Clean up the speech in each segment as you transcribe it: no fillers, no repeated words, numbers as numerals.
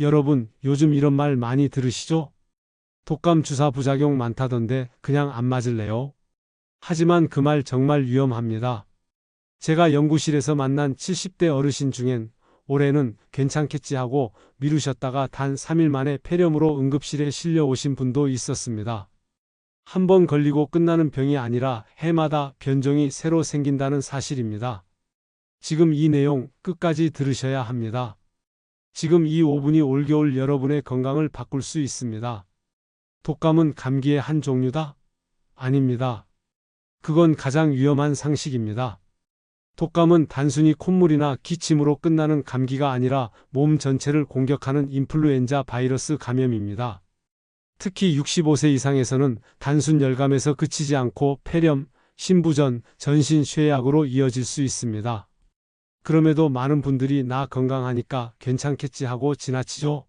여러분, 요즘 이런 말 많이 들으시죠? 독감 주사 부작용 많다던데 그냥 안 맞을래요? 하지만 그 말 정말 위험합니다. 제가 연구실에서 만난 70대 어르신 중엔 올해는 괜찮겠지 하고 미루셨다가 단 3일 만에 폐렴으로 응급실에 실려 오신 분도 있었습니다. 한 번 걸리고 끝나는 병이 아니라 해마다 변종이 새로 생긴다는 사실입니다. 지금 이 내용 끝까지 들으셔야 합니다. 지금 이 5분이 올겨울 여러분의 건강을 바꿀 수 있습니다. 독감은 감기의 한 종류다? 아닙니다. 그건 가장 위험한 상식입니다. 독감은 단순히 콧물이나 기침으로 끝나는 감기가 아니라 몸 전체를 공격하는 인플루엔자 바이러스 감염입니다. 특히 65세 이상에서는 단순 열감에서 그치지 않고 폐렴, 심부전, 전신 쇠약으로 이어질 수 있습니다. 그럼에도 많은 분들이 나 건강하니까 괜찮겠지 하고 지나치죠.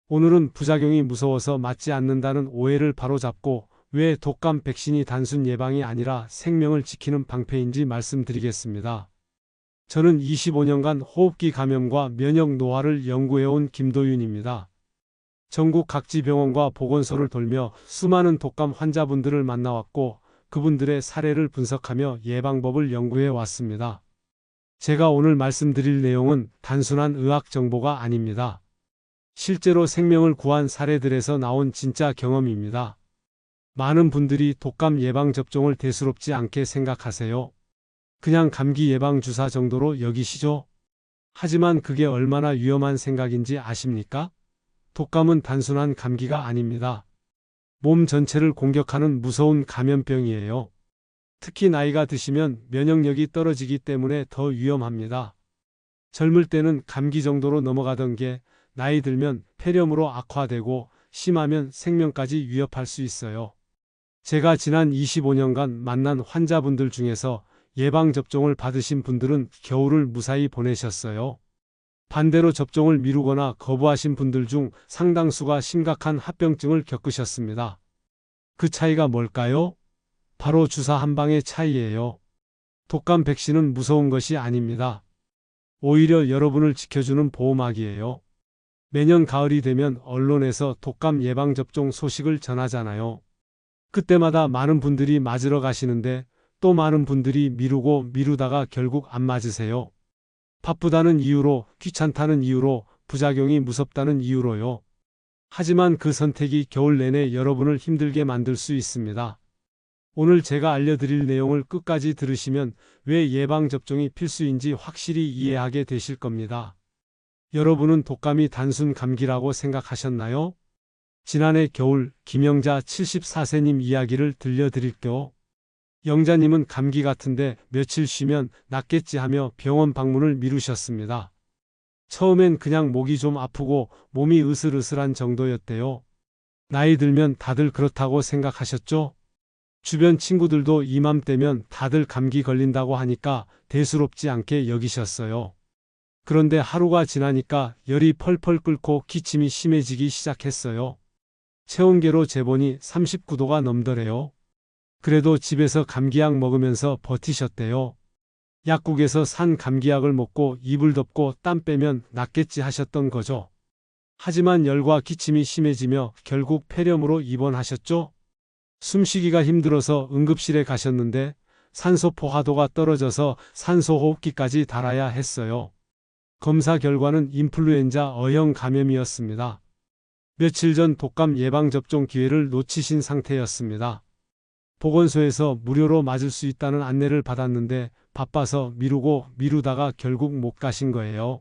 오늘은 부작용이 무서워서 맞지 않는다는 오해를 바로잡고 왜 독감 백신이 단순 예방이 아니라 생명을 지키는 방패인지 말씀드리겠습니다. 저는 25년간 호흡기 감염과 면역 노화를 연구해온 김도윤입니다. 전국 각지 병원과 보건소를 돌며 수많은 독감 환자분들을 만나왔고 그분들의 사례를 분석하며 예방법을 연구해 왔습니다. 제가 오늘 말씀드릴 내용은 단순한 의학 정보가 아닙니다. 실제로 생명을 구한 사례들에서 나온 진짜 경험입니다. 많은 분들이 독감 예방접종을 대수롭지 않게 생각하세요. 그냥 감기 예방 주사 정도로 여기시죠? 하지만 그게 얼마나 위험한 생각인지 아십니까? 독감은 단순한 감기가 아닙니다. 몸 전체를 공격하는 무서운 감염병이에요. 특히 나이가 드시면 면역력이 떨어지기 때문에 더 위험합니다. 젊을 때는 감기 정도로 넘어가던 게 나이 들면 폐렴으로 악화되고 심하면 생명까지 위협할 수 있어요. 제가 지난 25년간 만난 환자분들 중에서 예방접종을 받으신 분들은 겨울을 무사히 보내셨어요. 반대로 접종을 미루거나 거부하신 분들 중 상당수가 심각한 합병증을 겪으셨습니다. 그 차이가 뭘까요? 바로 주사 한 방의 차이예요. 독감 백신은 무서운 것이 아닙니다. 오히려 여러분을 지켜주는 보호막이에요. 매년 가을이 되면 언론에서 독감 예방접종 소식을 전하잖아요. 그때마다 많은 분들이 맞으러 가시는데 또 많은 분들이 미루다가 결국 안 맞으세요. 바쁘다는 이유로, 귀찮다는 이유로, 부작용이 무섭다는 이유로요. 하지만 그 선택이 겨울 내내 여러분을 힘들게 만들 수 있습니다. 오늘 제가 알려드릴 내용을 끝까지 들으시면 왜 예방접종이 필수인지 확실히 이해하게 되실 겁니다. 여러분은 독감이 단순 감기라고 생각하셨나요? 지난해 겨울 김영자 74세님 이야기를 들려드릴게요. 영자님은 감기 같은데 며칠 쉬면 낫겠지 하며 병원 방문을 미루셨습니다. 처음엔 그냥 목이 좀 아프고 몸이 으슬으슬한 정도였대요. 나이 들면 다들 그렇다고 생각하셨죠? 주변 친구들도 이맘때면 다들 감기 걸린다고 하니까 대수롭지 않게 여기셨어요. 그런데 하루가 지나니까 열이 펄펄 끓고 기침이 심해지기 시작했어요. 체온계로 재보니 39도가 넘더래요. 그래도 집에서 감기약 먹으면서 버티셨대요. 약국에서 산 감기약을 먹고 이불 덮고 땀 빼면 낫겠지 하셨던 거죠. 하지만 열과 기침이 심해지며 결국 폐렴으로 입원하셨죠? 숨쉬기가 힘들어서 응급실에 가셨는데 산소 포화도가 떨어져서 산소호흡기까지 달아야 했어요. 검사 결과는 인플루엔자 A형 감염이었습니다. 며칠 전 독감 예방접종 기회를 놓치신 상태였습니다. 보건소에서 무료로 맞을 수 있다는 안내를 받았는데 바빠서 미루다가 결국 못 가신 거예요.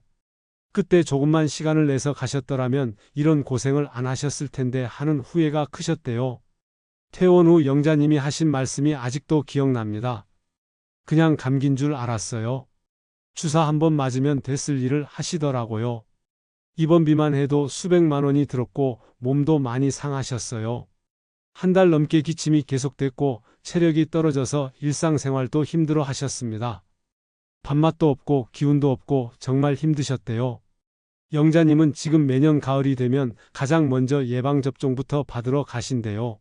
그때 조금만 시간을 내서 가셨더라면 이런 고생을 안 하셨을 텐데 하는 후회가 크셨대요. 퇴원 후 영자님이 하신 말씀이 아직도 기억납니다. 그냥 감긴 줄 알았어요. 주사 한 번 맞으면 됐을 일을 하시더라고요. 입원비만 해도 수백만 원이 들었고 몸도 많이 상하셨어요. 한 달 넘게 기침이 계속됐고 체력이 떨어져서 일상생활도 힘들어 하셨습니다. 밥맛도 없고 기운도 없고 정말 힘드셨대요. 영자님은 지금 매년 가을이 되면 가장 먼저 예방접종부터 받으러 가신대요.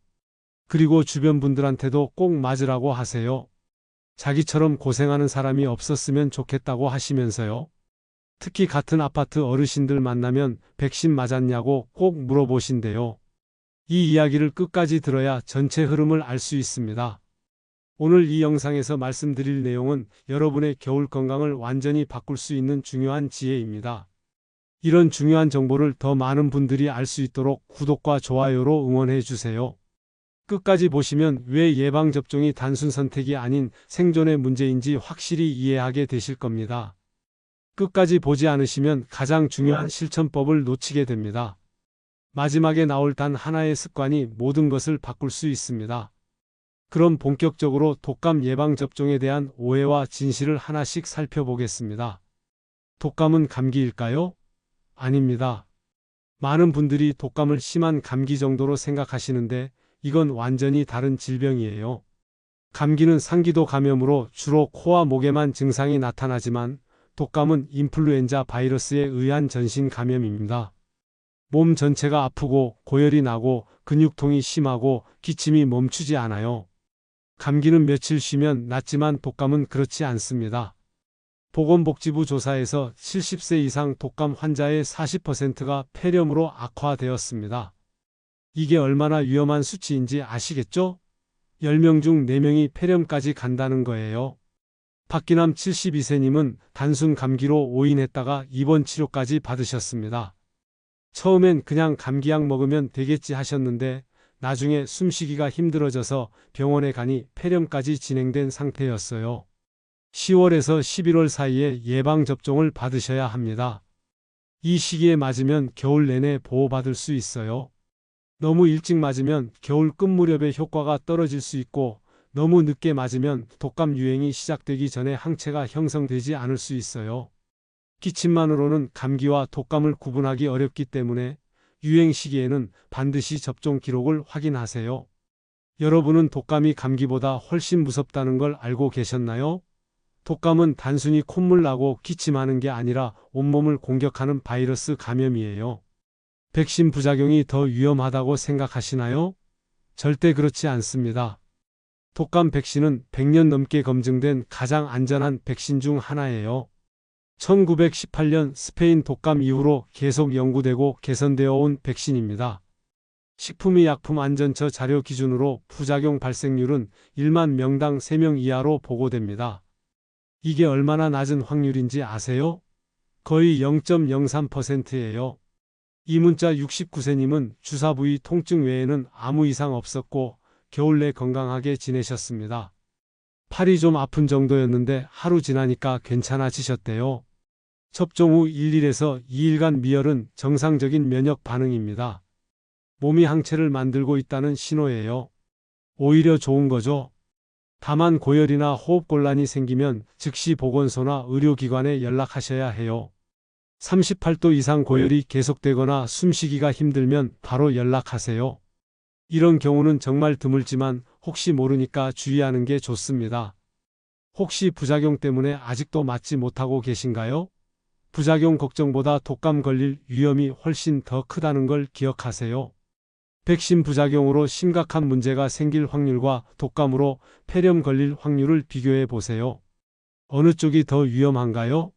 그리고 주변 분들한테도 꼭 맞으라고 하세요. 자기처럼 고생하는 사람이 없었으면 좋겠다고 하시면서요. 특히 같은 아파트 어르신들 만나면 백신 맞았냐고 꼭 물어보신대요. 이 이야기를 끝까지 들어야 전체 흐름을 알 수 있습니다. 오늘 이 영상에서 말씀드릴 내용은 여러분의 겨울 건강을 완전히 바꿀 수 있는 중요한 지혜입니다. 이런 중요한 정보를 더 많은 분들이 알 수 있도록 구독과 좋아요로 응원해 주세요. 끝까지 보시면 왜 예방접종이 단순 선택이 아닌 생존의 문제인지 확실히 이해하게 되실 겁니다. 끝까지 보지 않으시면 가장 중요한 실천법을 놓치게 됩니다. 마지막에 나올 단 하나의 습관이 모든 것을 바꿀 수 있습니다. 그럼 본격적으로 독감 예방접종에 대한 오해와 진실을 하나씩 살펴보겠습니다. 독감은 감기일까요? 아닙니다. 많은 분들이 독감을 심한 감기 정도로 생각하시는데 이건 완전히 다른 질병이에요. 감기는 상기도 감염으로 주로 코와 목에만 증상이 나타나지만 독감은 인플루엔자 바이러스에 의한 전신 감염입니다. 몸 전체가 아프고 고열이 나고 근육통이 심하고 기침이 멈추지 않아요. 감기는 며칠 쉬면 낫지만 독감은 그렇지 않습니다. 보건복지부 조사에서 70세 이상 독감 환자의 40%가 폐렴으로 악화되었습니다. 이게 얼마나 위험한 수치인지 아시겠죠? 10명 중 4명이 폐렴까지 간다는 거예요. 박기남 72세님은 단순 감기로 오인했다가 입원 치료까지 받으셨습니다. 처음엔 그냥 감기약 먹으면 되겠지 하셨는데 나중에 숨쉬기가 힘들어져서 병원에 가니 폐렴까지 진행된 상태였어요. 10월에서 11월 사이에 예방접종을 받으셔야 합니다. 이 시기에 맞으면 겨울 내내 보호받을 수 있어요. 너무 일찍 맞으면 겨울 끝 무렵에 효과가 떨어질 수 있고 너무 늦게 맞으면 독감 유행이 시작되기 전에 항체가 형성되지 않을 수 있어요. 기침만으로는 감기와 독감을 구분하기 어렵기 때문에 유행 시기에는 반드시 접종 기록을 확인하세요. 여러분은 독감이 감기보다 훨씬 무섭다는 걸 알고 계셨나요? 독감은 단순히 콧물 나고 기침하는 게 아니라 온몸을 공격하는 바이러스 감염이에요. 백신 부작용이 더 위험하다고 생각하시나요? 절대 그렇지 않습니다. 독감 백신은 100년 넘게 검증된 가장 안전한 백신 중 하나예요. 1918년 스페인 독감 이후로 계속 연구되고 개선되어 온 백신입니다. 식품의약품안전처 자료 기준으로 부작용 발생률은 1만 명당 3명 이하로 보고됩니다. 이게 얼마나 낮은 확률인지 아세요? 거의 0.03%예요. 이 문자 69세님은 주사 부위 통증 외에는 아무 이상 없었고 겨울 내 건강하게 지내셨습니다. 팔이 좀 아픈 정도였는데 하루 지나니까 괜찮아지셨대요. 접종 후 1일에서 2일간 미열은 정상적인 면역 반응입니다. 몸이 항체를 만들고 있다는 신호예요. 오히려 좋은 거죠. 다만 고열이나 호흡곤란이 생기면 즉시 보건소나 의료기관에 연락하셔야 해요. 38도 이상 고열이 계속되거나 숨쉬기가 힘들면 바로 연락하세요. 이런 경우는 정말 드물지만 혹시 모르니까 주의하는 게 좋습니다. 혹시 부작용 때문에 아직도 맞지 못하고 계신가요? 부작용 걱정보다 독감 걸릴 위험이 훨씬 더 크다는 걸 기억하세요. 백신 부작용으로 심각한 문제가 생길 확률과 독감으로 폐렴 걸릴 확률을 비교해 보세요. 어느 쪽이 더 위험한가요?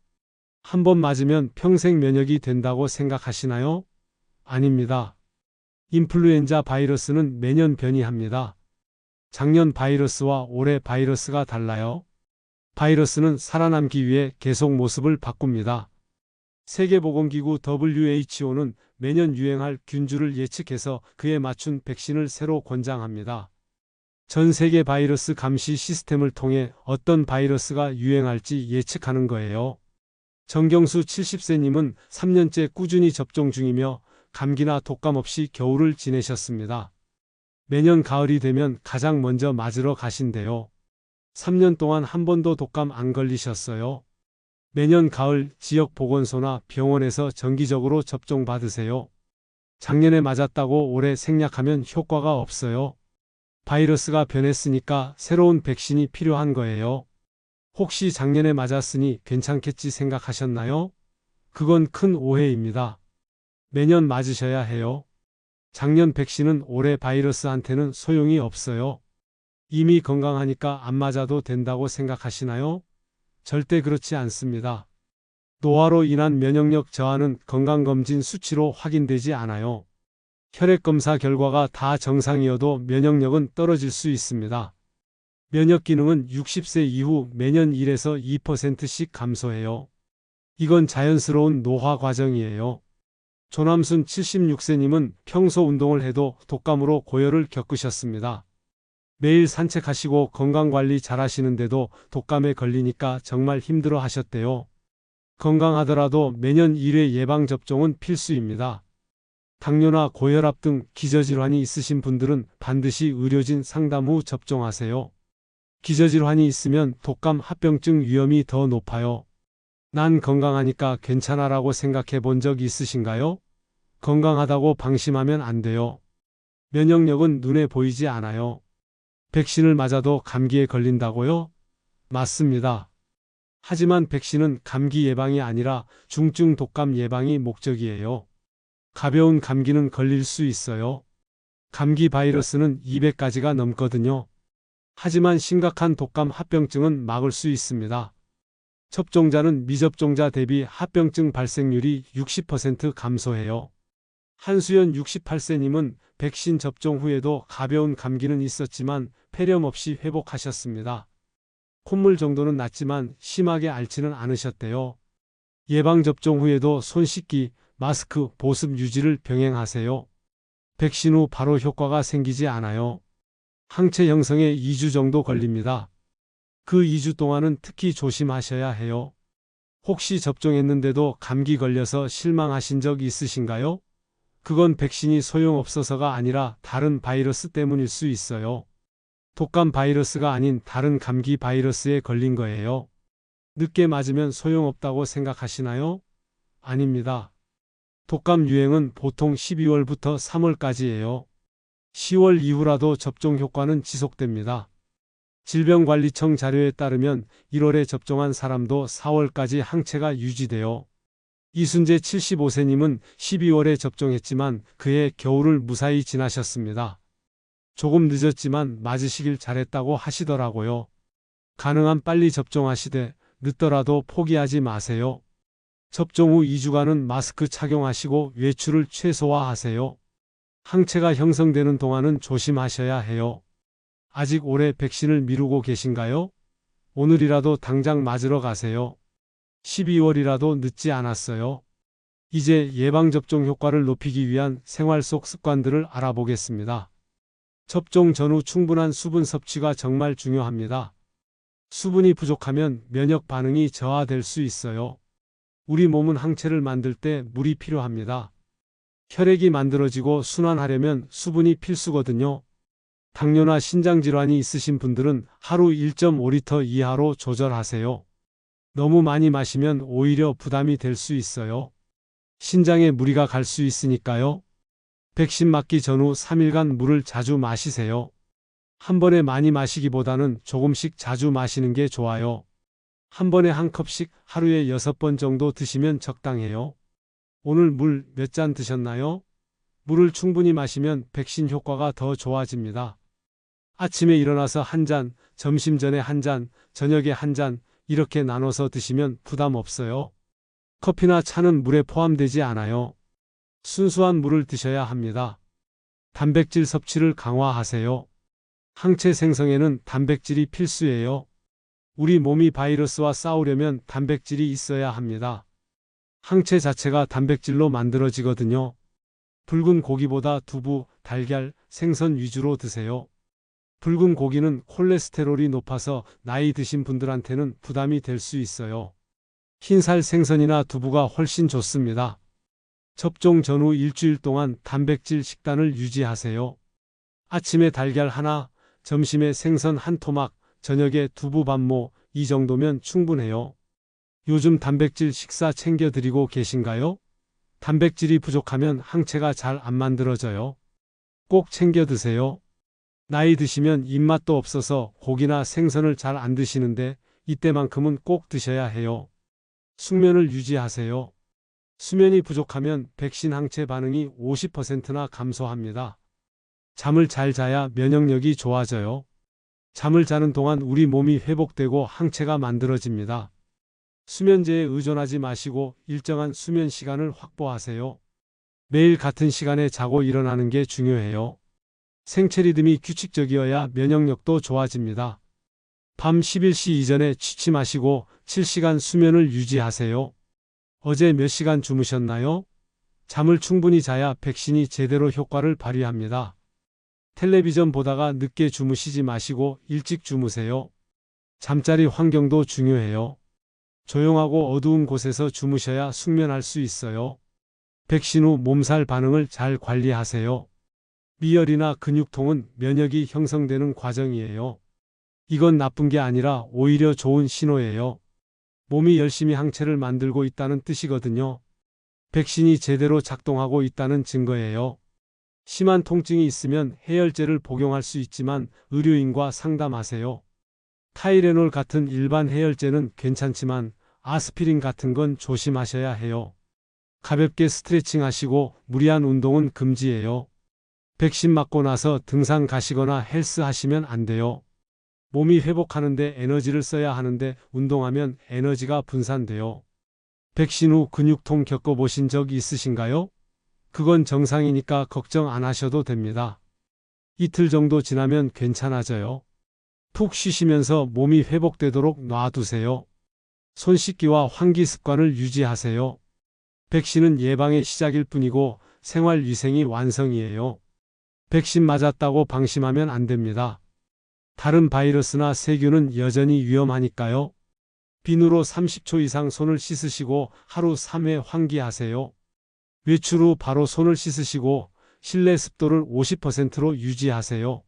한 번 맞으면 평생 면역이 된다고 생각하시나요? 아닙니다. 인플루엔자 바이러스는 매년 변이합니다. 작년 바이러스와 올해 바이러스가 달라요. 바이러스는 살아남기 위해 계속 모습을 바꿉니다. 세계보건기구 WHO는 매년 유행할 균주를 예측해서 그에 맞춘 백신을 새로 권장합니다. 전 세계 바이러스 감시 시스템을 통해 어떤 바이러스가 유행할지 예측하는 거예요. 정경수 70세님은 3년째 꾸준히 접종 중이며 감기나 독감 없이 겨울을 지내셨습니다. 매년 가을이 되면 가장 먼저 맞으러 가신대요. 3년 동안 한 번도 독감 안 걸리셨어요. 매년 가을 지역 보건소나 병원에서 정기적으로 접종 받으세요. 작년에 맞았다고 올해 생략하면 효과가 없어요. 바이러스가 변했으니까 새로운 백신이 필요한 거예요. 혹시 작년에 맞았으니 괜찮겠지 생각하셨나요? 그건 큰 오해입니다. 매년 맞으셔야 해요. 작년 백신은 올해 바이러스한테는 소용이 없어요. 이미 건강하니까 안 맞아도 된다고 생각하시나요? 절대 그렇지 않습니다. 노화로 인한 면역력 저하는 건강검진 수치로 확인되지 않아요. 혈액검사 결과가 다 정상이어도 면역력은 떨어질 수 있습니다. 면역 기능은 60세 이후 매년 1에서 2%씩 감소해요. 이건 자연스러운 노화 과정이에요. 조남순 76세님은 평소 운동을 해도 독감으로 고열을 겪으셨습니다. 매일 산책하시고 건강관리 잘하시는데도 독감에 걸리니까 정말 힘들어 하셨대요. 건강하더라도 매년 1회 예방접종은 필수입니다. 당뇨나 고혈압 등 기저질환이 있으신 분들은 반드시 의료진 상담 후 접종하세요. 기저질환이 있으면 독감 합병증 위험이 더 높아요. 난 건강하니까 괜찮아라고 생각해 본 적 있으신가요? 건강하다고 방심하면 안 돼요. 면역력은 눈에 보이지 않아요. 백신을 맞아도 감기에 걸린다고요? 맞습니다. 하지만 백신은 감기 예방이 아니라 중증 독감 예방이 목적이에요. 가벼운 감기는 걸릴 수 있어요. 감기 바이러스는 200가지가 넘거든요. 하지만 심각한 독감 합병증은 막을 수 있습니다. 접종자는 미접종자 대비 합병증 발생률이 60% 감소해요. 한수연 68세님은 백신 접종 후에도 가벼운 감기는 있었지만 폐렴 없이 회복하셨습니다. 콧물 정도는 났지만 심하게 앓지는 않으셨대요. 예방접종 후에도 손 씻기, 마스크, 보습 유지를 병행하세요. 백신 후 바로 효과가 생기지 않아요. 항체 형성에 2주 정도 걸립니다. 그 2주 동안은 특히 조심하셔야 해요. 혹시 접종했는데도 감기 걸려서 실망하신 적 있으신가요? 그건 백신이 소용없어서가 아니라 다른 바이러스 때문일 수 있어요. 독감 바이러스가 아닌 다른 감기 바이러스에 걸린 거예요. 늦게 맞으면 소용없다고 생각하시나요? 아닙니다. 독감 유행은 보통 12월부터 3월까지예요. 10월 이후라도 접종 효과는 지속됩니다. 질병관리청 자료에 따르면 1월에 접종한 사람도 4월까지 항체가 유지돼요. 이순재 75세님은 12월에 접종했지만 그해 겨울을 무사히 지나셨습니다. 조금 늦었지만 맞으시길 잘했다고 하시더라고요. 가능한 빨리 접종하시되 늦더라도 포기하지 마세요. 접종 후 2주간은 마스크 착용하시고 외출을 최소화하세요. 항체가 형성되는 동안은 조심하셔야 해요. 아직 올해 백신을 미루고 계신가요? 오늘이라도 당장 맞으러 가세요. 12월이라도 늦지 않았어요. 이제 예방접종 효과를 높이기 위한 생활 속 습관들을 알아보겠습니다. 접종 전후 충분한 수분 섭취가 정말 중요합니다. 수분이 부족하면 면역 반응이 저하될 수 있어요. 우리 몸은 항체를 만들 때 물이 필요합니다. 혈액이 만들어지고 순환하려면 수분이 필수거든요. 당뇨나 신장질환이 있으신 분들은 하루 1.5리터 이하로 조절하세요. 너무 많이 마시면 오히려 부담이 될 수 있어요. 신장에 무리가 갈 수 있으니까요. 백신 맞기 전후 3일간 물을 자주 마시세요. 한 번에 많이 마시기보다는 조금씩 자주 마시는 게 좋아요. 한 번에 한 컵씩 하루에 6번 정도 드시면 적당해요. 오늘 물 몇 잔 드셨나요? 물을 충분히 마시면 백신 효과가 더 좋아집니다. 아침에 일어나서 한 잔, 점심 전에 한 잔, 저녁에 한 잔, 이렇게 나눠서 드시면 부담 없어요. 커피나 차는 물에 포함되지 않아요. 순수한 물을 드셔야 합니다. 단백질 섭취를 강화하세요. 항체 생성에는 단백질이 필수예요. 우리 몸이 바이러스와 싸우려면 단백질이 있어야 합니다. 항체 자체가 단백질로 만들어지거든요. 붉은 고기보다 두부, 달걀, 생선 위주로 드세요. 붉은 고기는 콜레스테롤이 높아서 나이 드신 분들한테는 부담이 될 수 있어요. 흰살 생선이나 두부가 훨씬 좋습니다. 접종 전후 일주일 동안 단백질 식단을 유지하세요. 아침에 달걀 하나, 점심에 생선 한 토막, 저녁에 두부 반모, 이 정도면 충분해요. 요즘 단백질 식사 챙겨 드리고 계신가요? 단백질이 부족하면 항체가 잘 안 만들어져요. 꼭 챙겨 드세요. 나이 드시면 입맛도 없어서 고기나 생선을 잘 안 드시는데 이때만큼은 꼭 드셔야 해요. 숙면을 유지하세요. 수면이 부족하면 백신 항체 반응이 50%나 감소합니다. 잠을 잘 자야 면역력이 좋아져요. 잠을 자는 동안 우리 몸이 회복되고 항체가 만들어집니다. 수면제에 의존하지 마시고 일정한 수면 시간을 확보하세요. 매일 같은 시간에 자고 일어나는 게 중요해요. 생체 리듬이 규칙적이어야 면역력도 좋아집니다. 밤 11시 이전에 취침하시고 7시간 수면을 유지하세요. 어제 몇 시간 주무셨나요? 잠을 충분히 자야 백신이 제대로 효과를 발휘합니다. 텔레비전 보다가 늦게 주무시지 마시고 일찍 주무세요. 잠자리 환경도 중요해요. 조용하고 어두운 곳에서 주무셔야 숙면할 수 있어요. 백신 후 몸살 반응을 잘 관리하세요. 미열이나 근육통은 면역이 형성되는 과정이에요. 이건 나쁜 게 아니라 오히려 좋은 신호예요. 몸이 열심히 항체를 만들고 있다는 뜻이거든요. 백신이 제대로 작동하고 있다는 증거예요. 심한 통증이 있으면 해열제를 복용할 수 있지만 의료인과 상담하세요. 타이레놀 같은 일반 해열제는 괜찮지만 아스피린 같은 건 조심하셔야 해요. 가볍게 스트레칭 하시고 무리한 운동은 금지예요. 백신 맞고 나서 등산 가시거나 헬스 하시면 안 돼요. 몸이 회복하는데 에너지를 써야 하는데 운동하면 에너지가 분산돼요. 백신 후 근육통 겪어보신 적 있으신가요? 그건 정상이니까 걱정 안 하셔도 됩니다. 이틀 정도 지나면 괜찮아져요. 푹 쉬시면서 몸이 회복되도록 놔두세요. 손 씻기와 환기 습관을 유지하세요. 백신은 예방의 시작일 뿐이고 생활위생이 완성이에요. 백신 맞았다고 방심하면 안 됩니다. 다른 바이러스나 세균은 여전히 위험하니까요. 비누로 30초 이상 손을 씻으시고 하루 3회 환기하세요. 외출 후 바로 손을 씻으시고 실내 습도를 50%로 유지하세요.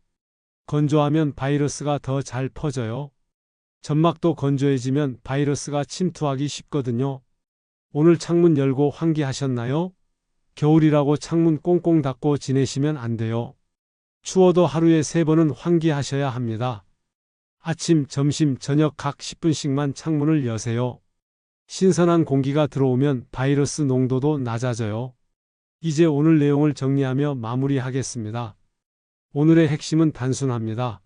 건조하면 바이러스가 더 잘 퍼져요. 점막도 건조해지면 바이러스가 침투하기 쉽거든요. 오늘 창문 열고 환기하셨나요? 겨울이라고 창문 꽁꽁 닫고 지내시면 안 돼요. 추워도 하루에 3번은 환기하셔야 합니다. 아침, 점심, 저녁 각 10분씩만 창문을 여세요. 신선한 공기가 들어오면 바이러스 농도도 낮아져요. 이제 오늘 내용을 정리하며 마무리하겠습니다. 오늘의 핵심은 단순합니다.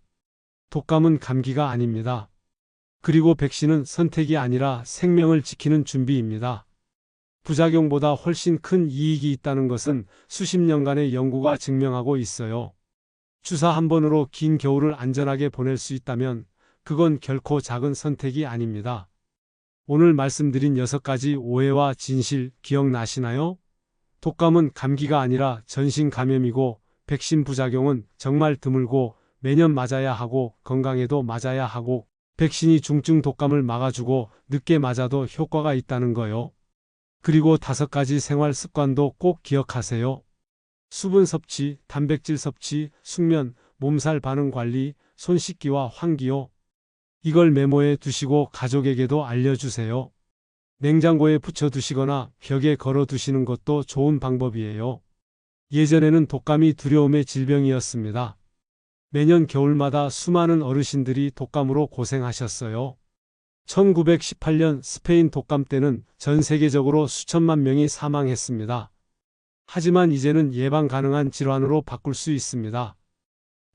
독감은 감기가 아닙니다. 그리고 백신은 선택이 아니라 생명을 지키는 준비입니다. 부작용보다 훨씬 큰 이익이 있다는 것은 수십 년간의 연구가 증명하고 있어요. 주사 한 번으로 긴 겨울을 안전하게 보낼 수 있다면 그건 결코 작은 선택이 아닙니다. 오늘 말씀드린 6가지 오해와 진실 기억나시나요? 독감은 감기가 아니라 전신 감염이고 백신 부작용은 정말 드물고 매년 맞아야 하고 건강에도 맞아야 하고 백신이 중증 독감을 막아주고 늦게 맞아도 효과가 있다는 거요. 그리고 5가지 생활 습관도 꼭 기억하세요. 수분 섭취, 단백질 섭취, 숙면, 몸살 반응 관리, 손 씻기와 환기요. 이걸 메모해 두시고 가족에게도 알려주세요. 냉장고에 붙여 두시거나 벽에 걸어 두시는 것도 좋은 방법이에요. 예전에는 독감이 두려움의 질병이었습니다. 매년 겨울마다 수많은 어르신들이 독감으로 고생하셨어요. 1918년 스페인 독감 때는 전 세계적으로 수천만 명이 사망했습니다. 하지만 이제는 예방 가능한 질환으로 바꿀 수 있습니다.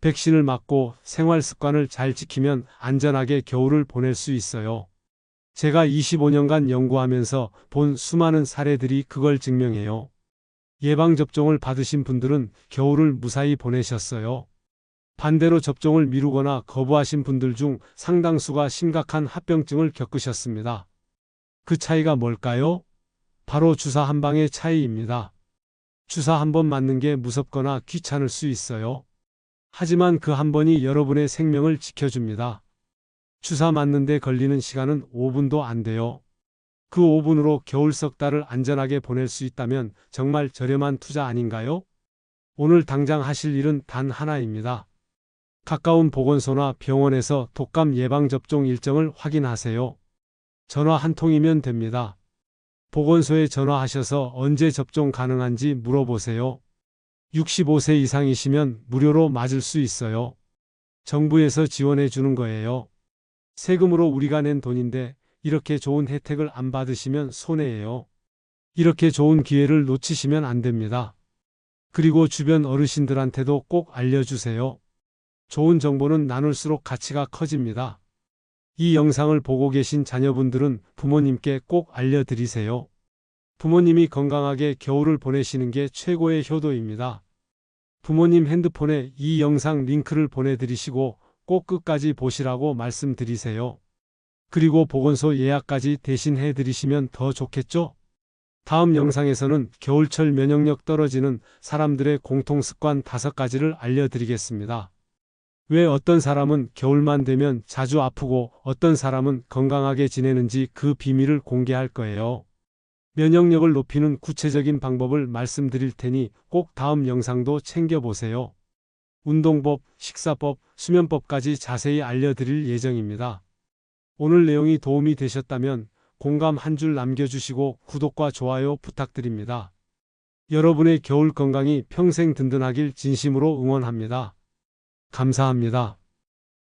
백신을 맞고 생활 습관을 잘 지키면 안전하게 겨울을 보낼 수 있어요. 제가 25년간 연구하면서 본 수많은 사례들이 그걸 증명해요. 예방접종을 받으신 분들은 겨울을 무사히 보내셨어요. 반대로 접종을 미루거나 거부하신 분들 중 상당수가 심각한 합병증을 겪으셨습니다. 그 차이가 뭘까요? 바로 주사 한 방의 차이입니다. 주사 한 번 맞는 게 무섭거나 귀찮을 수 있어요. 하지만 그 한 번이 여러분의 생명을 지켜줍니다. 주사 맞는데 걸리는 시간은 5분도 안 돼요. 그 5분으로 겨울 석 달을 안전하게 보낼 수 있다면 정말 저렴한 투자 아닌가요? 오늘 당장 하실 일은 단 하나입니다. 가까운 보건소나 병원에서 독감 예방접종 일정을 확인하세요. 전화 한 통이면 됩니다. 보건소에 전화하셔서 언제 접종 가능한지 물어보세요. 65세 이상이시면 무료로 맞을 수 있어요. 정부에서 지원해 주는 거예요. 세금으로 우리가 낸 돈인데 이렇게 좋은 혜택을 안 받으시면 손해예요. 이렇게 좋은 기회를 놓치시면 안 됩니다. 그리고 주변 어르신들한테도 꼭 알려주세요. 좋은 정보는 나눌수록 가치가 커집니다. 이 영상을 보고 계신 자녀분들은 부모님께 꼭 알려드리세요. 부모님이 건강하게 겨울을 보내시는 게 최고의 효도입니다. 부모님 핸드폰에 이 영상 링크를 보내드리시고 꼭 끝까지 보시라고 말씀드리세요. 그리고 보건소 예약까지 대신 해드리시면 더 좋겠죠? 다음 영상에서는 겨울철 면역력 떨어지는 사람들의 공통습관 5가지를 알려드리겠습니다. 왜 어떤 사람은 겨울만 되면 자주 아프고 어떤 사람은 건강하게 지내는지 그 비밀을 공개할 거예요. 면역력을 높이는 구체적인 방법을 말씀드릴 테니 꼭 다음 영상도 챙겨보세요. 운동법, 식사법, 수면법까지 자세히 알려드릴 예정입니다. 오늘 내용이 도움이 되셨다면 공감 한 줄 남겨주시고 구독과 좋아요 부탁드립니다. 여러분의 겨울 건강이 평생 든든하길 진심으로 응원합니다. 감사합니다.